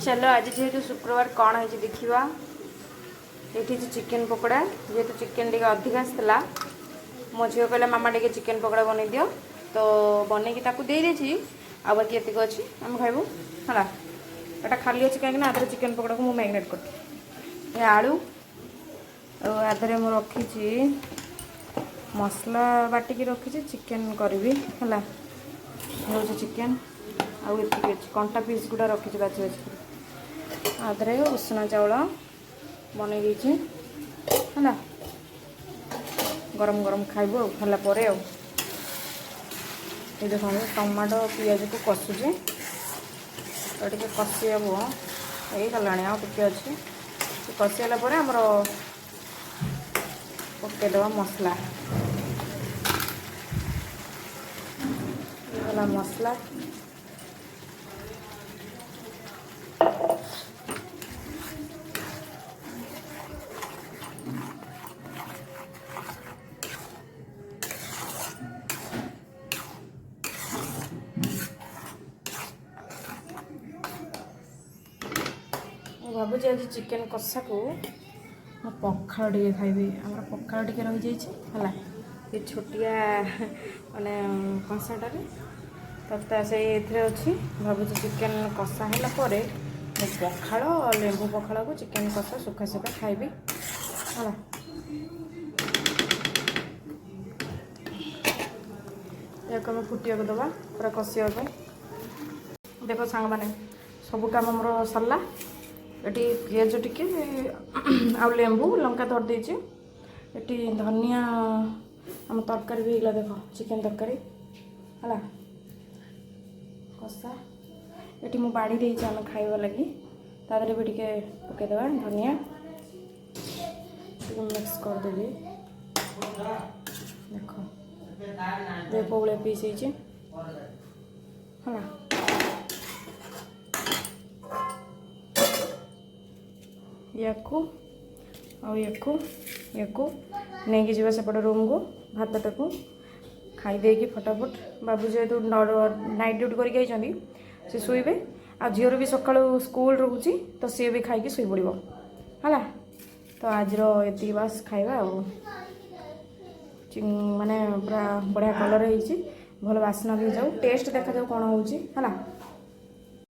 चलो आज जेहेतु शुक्रवार कौन है देखा ये चिकेन पकोड़ा जेहेतु चिकेन टे अधिक आसला मो झील कहला मामा टे चिकेन पकोड़ा बन दियो तो बनईकी दे आ बाकी एतिक अच्छी आम खाइबू है यहाँ खाली अच्छी कहीं आधे चिकेन पकोड़ा को मुझे मैरिनेट कर आलू आधे मुझे रखी मसला बाटिकी रखी चिकेन करी है हूँ चिकेन आउ ये कंटा पीस गुड़ा रखी बाची बाची आधे उषना चाउल बन है गरम गरम खाइबू खालापर ये देखो टमाटो पियाज को कषुचे तो टे कषि हे यही गला टे अच्छे कषिगला आमर पकईद मसला गला मसला भावुँ आज चिकेन कषा को पखाड़ टे खाइबी आम पखाड़ टे रही है ये छोटिया माने कषाटे तो से अच्छी भावुँ चिकेन कषा है पखाड़ लेंबू पखाड़ को चिकेन कषा सुखा सुखा खाइबी है आम फुटिया दबा पूरा कषिया देख सांग मैंने सब कम मोर सरला ये पियाज टिके आ लेंबू लंका धर देती ये धनिया आम तरकारी भी होगा देख चिकेन तरकारी है कषा ये मु बाड़ी देती आम खाइबा लगी तादे भी टे पकईदे धनिया मिक्स करदेवी देख दे पौले पीस है याकू नहीं जीवा सेपट रूम को भातटा को खाईदे फटाफट बाबू जेहेतु नाइट ड्यूटी करके सी शुवे आ झीर भी सका स्कूल रोचे तो सी भी खाई शुई पड़ो है तो आज ये बास खाଇବା माने पूरा बढ़िया कलर है भल बास्ना भी जाऊ टेस्ट देखा जाऊ कौन हो